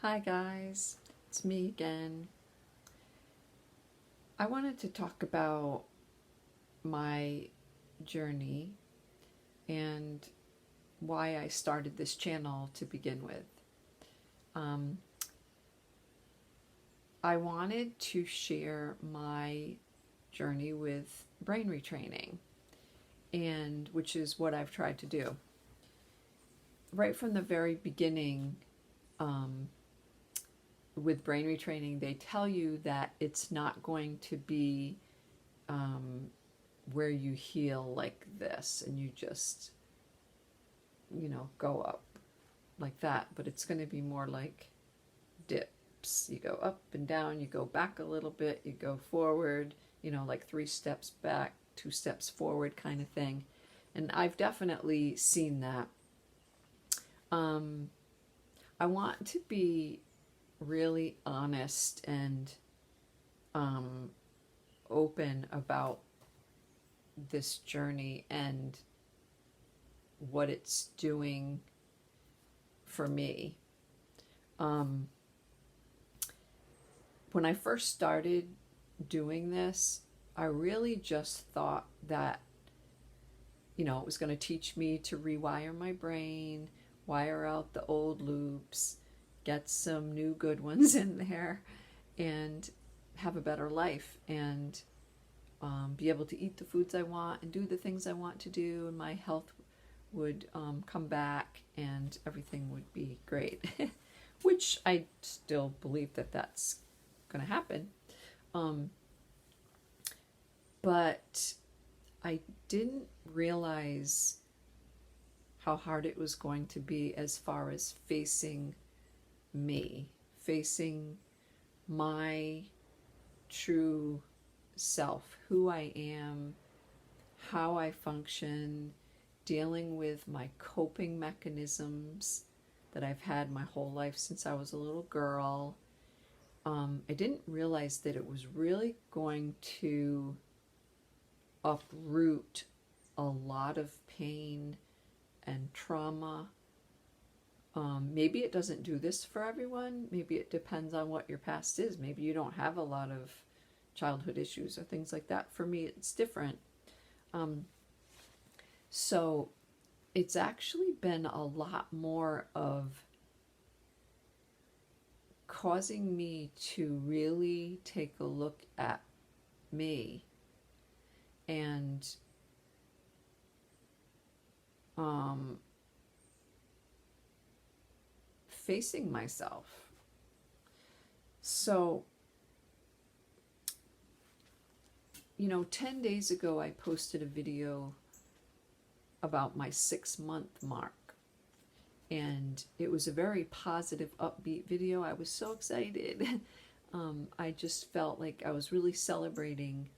Hi guys, it's me again. I wanted to talk about my journey and why I started this channel to begin with. I wanted to share my journey with brain retraining, and which is what I've tried to do. Right from the very beginning, with brain retraining, they tell you that it's not going to be where you heal like this and you just, go up like that, but it's going to be more like dips. You go up and down, you go back a little bit, you go forward, like 3 steps back, 2 steps forward kind of thing. And I've definitely seen that. I want to be really honest and open about this journey and what it's doing for me. When I first started doing this, I really just thought that, it was going to teach me to rewire my brain, wire out the old loops, get some new good ones in there, and have a better life, and be able to eat the foods I want and do the things I want to do, and my health would come back and everything would be great. Which I still believe that that's going to happen. But I didn't realize how hard it was going to be as far as facing me, facing my true self, who I am, how I function, dealing with my coping mechanisms that I've had my whole life since I was a little girl. I didn't realize that it was really going to uproot a lot of pain and trauma. Maybe it doesn't do this for everyone. Maybe it depends on what your past is. Maybe you don't have a lot of childhood issues or things like that. For me, it's different. So it's actually been a lot more of causing me to really take a look at me and facing myself. So, 10 days ago I posted a video about my 6-month mark. And it was a very positive, upbeat video. I was so excited. I just felt like I was really celebrating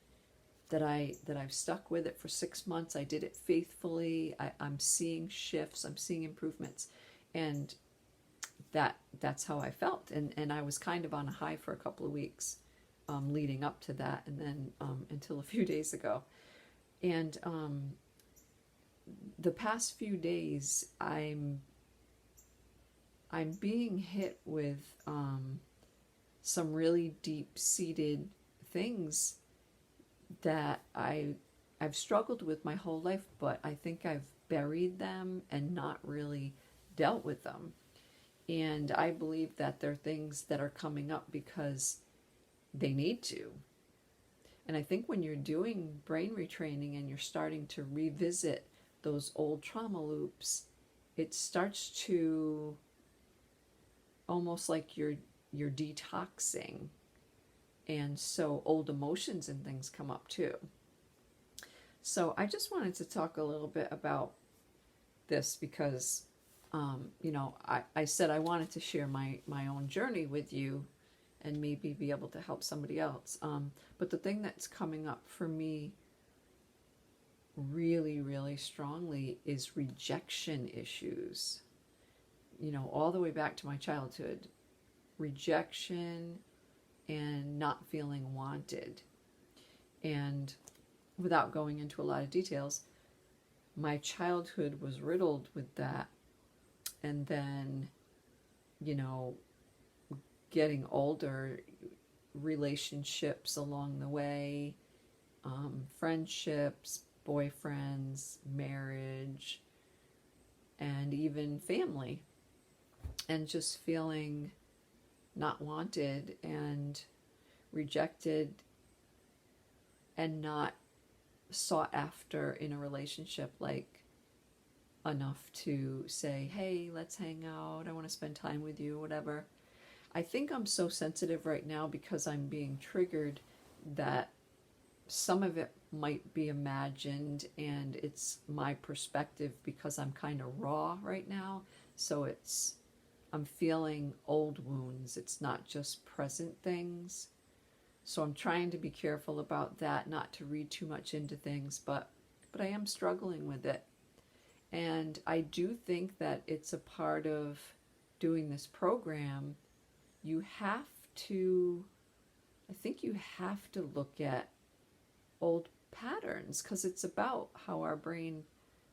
that I've stuck with it for 6 months. I did it faithfully. I'm seeing shifts. I'm seeing improvements. And that's how I felt. And I was kind of on a high for a couple of weeks leading up to that, and then until a few days ago. And the past few days, I'm being hit with some really deep-seated things that I've struggled with my whole life, but I think I've buried them and not really dealt with them. And I believe that they're things that are coming up because they need to. And I think when you're doing brain retraining and you're starting to revisit those old trauma loops, it starts to almost like you're detoxing, and so old emotions and things come up too. So I just wanted to talk a little bit about this because I said I wanted to share my own journey with you and maybe be able to help somebody else. But the thing that's coming up for me really, really strongly is rejection issues. All the way back to my childhood. Rejection and not feeling wanted. And without going into a lot of details, my childhood was riddled with that. And then, getting older, relationships along the way, friendships, boyfriends, marriage, and even family, and just feeling not wanted and rejected and not sought after in a relationship, like enough to say, hey, let's hang out, I want to spend time with you, whatever. I think I'm so sensitive right now because I'm being triggered that some of it might be imagined and it's my perspective because I'm kind of raw right now. So I'm feeling old wounds. It's not just present things. So I'm trying to be careful about that, not to read too much into things, but I am struggling with it. And I do think that it's a part of doing this program. I think you have to look at old patterns because it's about how our brain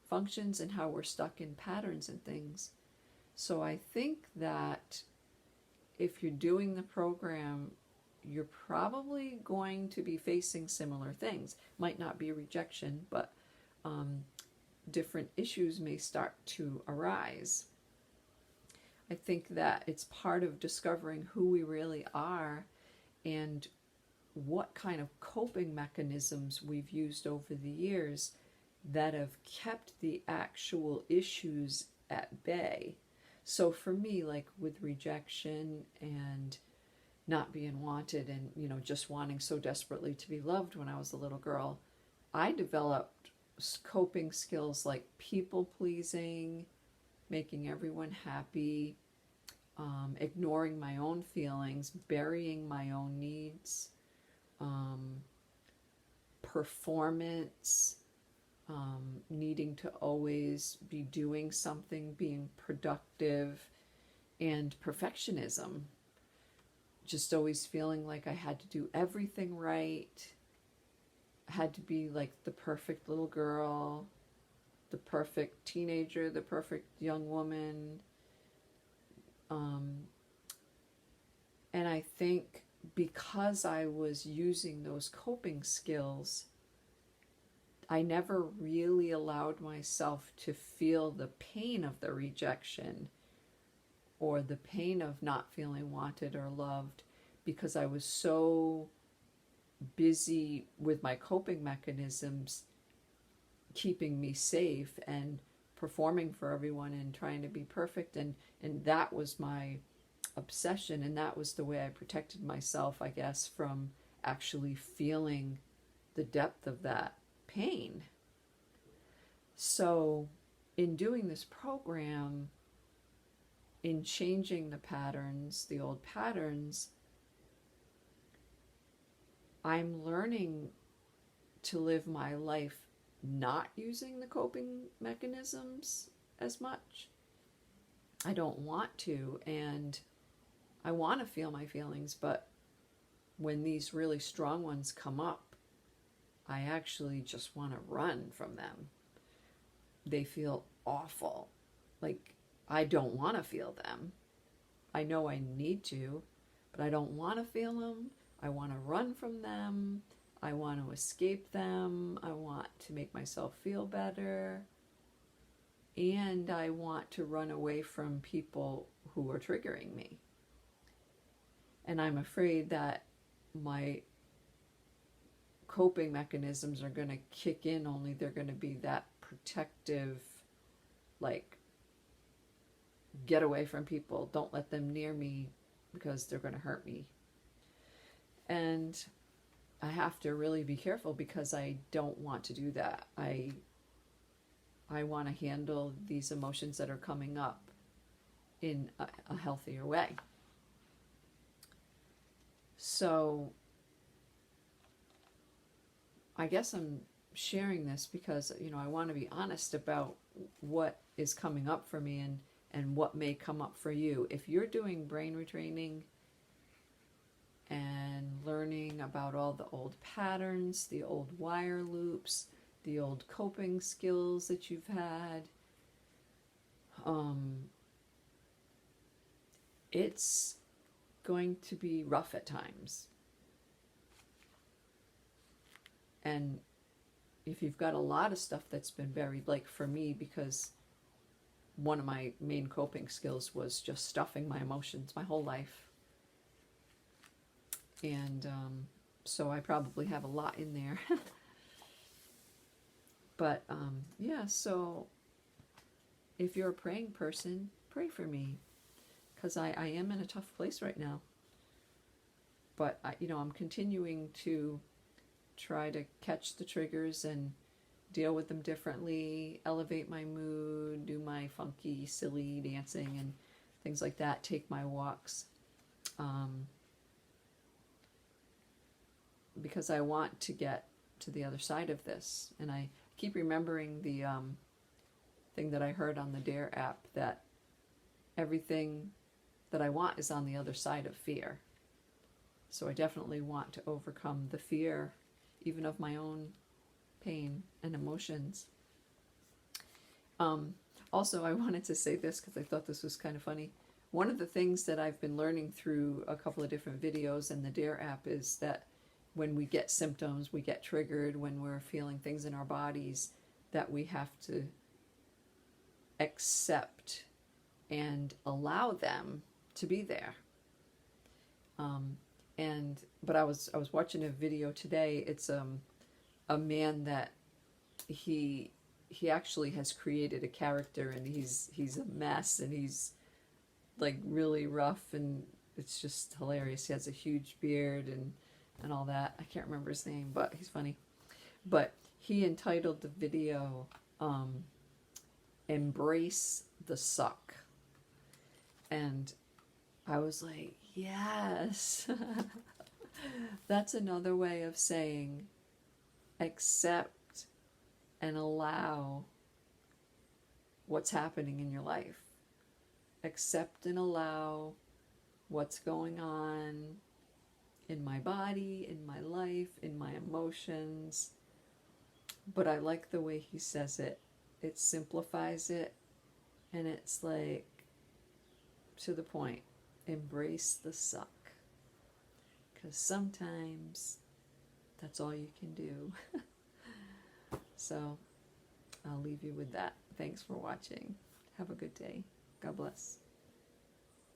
functions and how we're stuck in patterns and things. So I think that if you're doing the program, you're probably going to be facing similar things. Might not be rejection, but different issues may start to arise. I think that it's part of discovering who we really are and what kind of coping mechanisms we've used over the years that have kept the actual issues at bay. So for me, like with rejection and not being wanted and, just wanting so desperately to be loved when I was a little girl, I developed coping skills like people pleasing, making everyone happy, ignoring my own feelings, burying my own needs, performance, needing to always be doing something, being productive, and perfectionism. Just always feeling like I had to do everything right, had to be like the perfect little girl, the perfect teenager, the perfect young woman. And I think because I was using those coping skills, I never really allowed myself to feel the pain of the rejection or the pain of not feeling wanted or loved because I was so busy with my coping mechanisms keeping me safe and performing for everyone and trying to be perfect, and that was my obsession, and that was the way I protected myself, I guess, from actually feeling the depth of that pain. So in doing this program, in changing the patterns, the old patterns, I'm learning to live my life not using the coping mechanisms as much. I don't want to, and I want to feel my feelings, but when these really strong ones come up, I actually just want to run from them. They feel awful. Like, I don't want to feel them. I know I need to, but I don't want to feel them. I want to run from them. I want to escape them. I want to make myself feel better. And I want to run away from people who are triggering me. And I'm afraid that my coping mechanisms are going to kick in, only they're going to be that protective, like, get away from people, don't let them near me because they're going to hurt me. And I have to really be careful because I don't want to do that. I want to handle these emotions that are coming up in a healthier way. So I guess I'm sharing this because, I want to be honest about what is coming up for me and what may come up for you. If you're doing brain retraining and learning about all the old patterns, the old wire loops, the old coping skills that you've had, it's going to be rough at times. And if you've got a lot of stuff that's been buried, like for me, because one of my main coping skills was just stuffing my emotions my whole life. And so I probably have a lot in there. But yeah, so if you're a praying person, pray for me, because I am in a tough place right now. But I'm continuing to try to catch the triggers and deal with them differently, elevate my mood, do my funky, silly dancing and things like that, take my walks. Because I want to get to the other side of this. And I keep remembering the thing that I heard on the DARE app, that everything that I want is on the other side of fear. So I definitely want to overcome the fear, even of my own pain and emotions. Also, I wanted to say this because I thought this was kind of funny. One of the things that I've been learning through a couple of different videos in the DARE app is that when we get symptoms, we get triggered, when we're feeling things in our bodies, that we have to accept and allow them to be there. But I was watching a video today. It's a man that he actually has created a character, and he's a mess, and he's like really rough, and it's just hilarious. He has a huge beard and all that. I can't remember his name, but he's funny. But he entitled the video Embrace the Suck. And I was like, yes. That's another way of saying accept and allow what's happening in your life. Accept and allow what's going on in my body, in my life, in my emotions. But I like the way he says it. It simplifies it, and it's like to the point. Embrace the suck. Because sometimes that's all you can do. So I'll leave you with that. Thanks for watching. Have a good day. God bless.